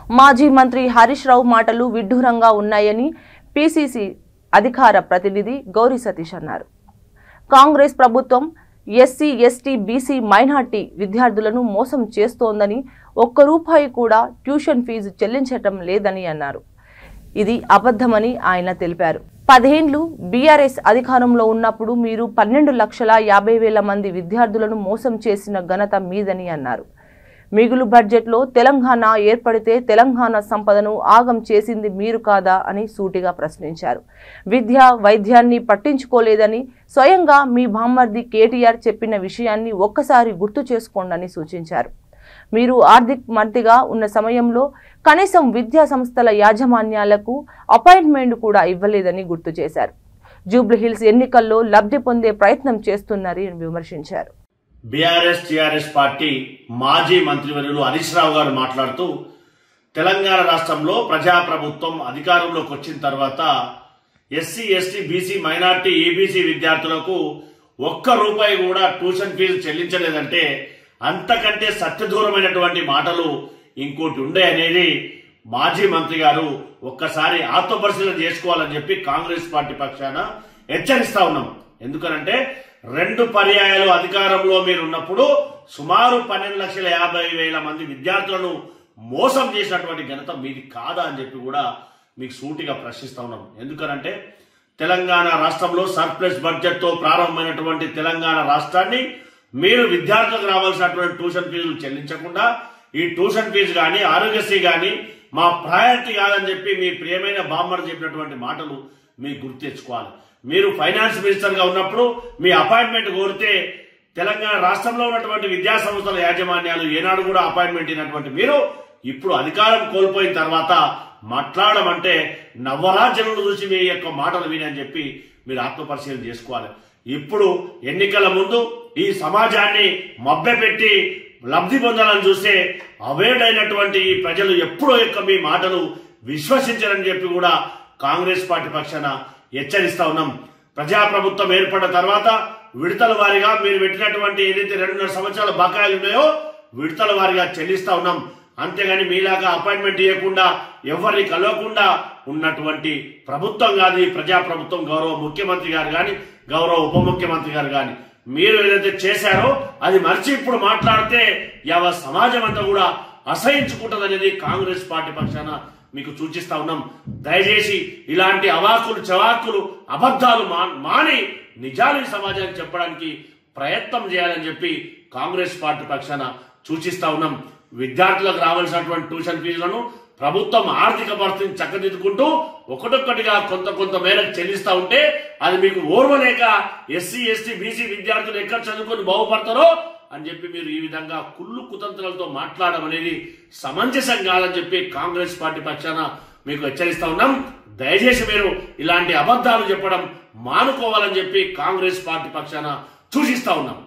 మాజీ మంత్రి హరీష్ రావు మాటలు విడ్డూరంగా ఉన్నాయని పీసీసీ అధికార ప్రతినిధి గౌరీ సతీష్ అన్నారు. కాంగ్రెస్ ప్రభుత్వం ఎస్సీ, ఎస్టీ, బీసీ, మైనార్టీ విద్యార్థులను మోసం చేస్తోందని, ₹1 కూడా ట్యూషన్ ఫీజు చెల్లించటం లేదని అన్నారు. ఇది అబద్ధమని ఆయన తెలిపారు. 10 ఏళ్లు బీఆర్ఎస్ అధికారంలో ఉన్నప్పుడు మీరు 12,50,000 మంది విద్యార్థులను మోసం చేసిన ఘనత మీదని అన్నారు. మిగులు బడ్జెట్లో తెలంగాణ ఏర్పడితే తెలంగాణ సంపదను ఆగం చేసింది మీరు కాదా అని సూటిగా ప్రశ్నించారు. విద్య, వైద్యాన్ని పట్టించుకోలేదని స్వయంగా మీ బామ్మర్ది కేటీఆర్ చెప్పిన విషయాన్ని ఒక్కసారి గుర్తు చేసుకోండి సూచించారు. మీరు ఆర్థిక మంత్రిగా ఉన్న సమయంలో కనీసం విద్యా సంస్థల యాజమాన్యాలకు అపాయింట్మెంట్ కూడా ఇవ్వలేదని గుర్తు చేశారు. జూబ్లీహిల్స్ ఎన్నికల్లో లబ్ధి పొందే ప్రయత్నం చేస్తున్నారని విమర్శించారు. బీఆర్ఎస్ టీఆర్ఎస్ పార్టీ మాజీ మంత్రివర్యులు హరీష్ రావు గారు మాట్లాడుతూ, తెలంగాణ రాష్ట్రంలో ప్రజాప్రభుత్వం అధికారంలోకి వచ్చిన తర్వాత SC, ST, BC, minority, EBC విద్యార్థులకు ₹1 కూడా ట్యూషన్ ఫీజు చెల్లించలేదంటే అంతకంటే సత్యదూరమైనటువంటి మాటలు ఇంకోటి ఉండే అనేది మాజీ మంత్రి గారు ఒక్కసారి ఆత్మపరిశీలన చేసుకోవాలని చెప్పి కాంగ్రెస్ పార్టీ పక్షాన హెచ్చరిస్తా ఉన్నాం. ఎందుకనంటే 2 పర్యాయాలు అధికారంలో మీరు ఉన్నప్పుడు సుమారు 12,50,000 మంది విద్యార్థులను మోసం చేసినటువంటి ఘనత మీది కాదా అని చెప్పి కూడా మీకు సూటిగా ప్రశ్నిస్తా ఉన్నాం. ఎందుకనంటే తెలంగాణ రాష్ట్రంలో సర్ప్లస్ బడ్జెట్ తో ప్రారంభమైనటువంటి తెలంగాణ రాష్ట్రాన్ని మీరు విద్యార్థులకు రావాల్సినటువంటి ట్యూషన్ ఫీజులు చెల్లించకుండా ఈ ట్యూషన్ ఫీజు కానీ, ఆరోగ్యశ్రీ కానీ మా ప్రయారిటీ కాదని చెప్పి మీ ప్రియమైన బామ్మర్ చెప్పినటువంటి మాటలు మీకు గుర్తు తెచ్చుకోవాలి. మీరు ఫైనాన్స్ మినిస్టర్ గా ఉన్నప్పుడు మీ అపాయింట్మెంట్ కోరితే తెలంగాణ రాష్ట్రంలో ఉన్నటువంటి విద్యా సంస్థల యాజమాన్యాలు ఏనాడు కూడా అపాయింట్మెంట్ ఇచ్చినటువంటి మీరు ఇప్పుడు అధికారం కోల్పోయిన తర్వాత మాట్లాడమంటే నవరాజ్యాలను చూసి మీ యొక్క మాటలు విని చెప్పి మీరు ఆత్మపరిశీలన చేసుకోవాలి. ఇప్పుడు ఎన్నికల ముందు ఈ సమాజాన్ని మభ్యపెట్టి లబ్ధి పొందాలని చూస్తే అవేడైనటువంటి ఈ ప్రజలు ఎప్పుడో యొక్క మీ మాటలు విశ్వసించారని చెప్పి కూడా కాంగ్రెస్ పార్టీ పక్షాన హెచ్చరిస్తా ఉన్నాం. ప్రజాప్రభుత్వం ఏర్పడిన తర్వాత విడతల వారీగా మీరు పెట్టినటువంటి ఏదైతే 2.5 సంవత్సరాల బకాయిలు ఉన్నాయో విడతల వారీగా చెల్లిస్తా ఉన్నాం. అంతేగాని మీలాగా అపాయింట్మెంట్ ఇవ్వకుండా ఎవరిని కలవకుండా ఉన్నటువంటి ప్రభుత్వం కాదు ఈ ప్రజాప్రభుత్వం. గౌరవ ముఖ్యమంత్రి గారు కానీ, గౌరవ ఉప ముఖ్యమంత్రి గారు కానీ మీరు ఏదైతే చేశారో అది మర్చి ఇప్పుడు మాట్లాడితే యావత్ సమాజం అంతా కూడా అసహించుకుంటుందనేది కాంగ్రెస్ పార్టీ పక్షాన మీకు సూచిస్తా ఉన్నాం. దయచేసి ఇలాంటి అవాకులు చవాకులు అబద్ధాలు మాని నిజాలు సమాజానికి చెప్పడానికి ప్రయత్నం చేయాలని చెప్పి కాంగ్రెస్ పార్టీ పక్షాన సూచిస్తా ఉన్నాం. విద్యార్థులకు రావాల్సినటువంటి ట్యూషన్ ఫీజులను ప్రభుత్వం ఆర్థిక పరిస్థితిని చక్కదిద్దుకుంటూ ఒకటొక్కటిగా కొంత మేరకు చెల్లిస్తా ఉంటే అది మీకు ఓర్వలేక ఎస్సీ, ఎస్టీ, బీసీ విద్యార్థులు ఎక్కడ చదువుకొని బాగుపడతారో అని చెప్పి మీరు ఈ విధంగా కుళ్ళు కుతంత్రాలతో మాట్లాడడం అనేది సమంజసం కాదని చెప్పి కాంగ్రెస్ పార్టీ పక్షాన మీకు హెచ్చరిస్తా ఉన్నాం. దయచేసి మీరు ఇలాంటి అబద్ధాలు చెప్పడం మానుకోవాలని చెప్పి కాంగ్రెస్ పార్టీ పక్షాన సూచిస్తా ఉన్నాం.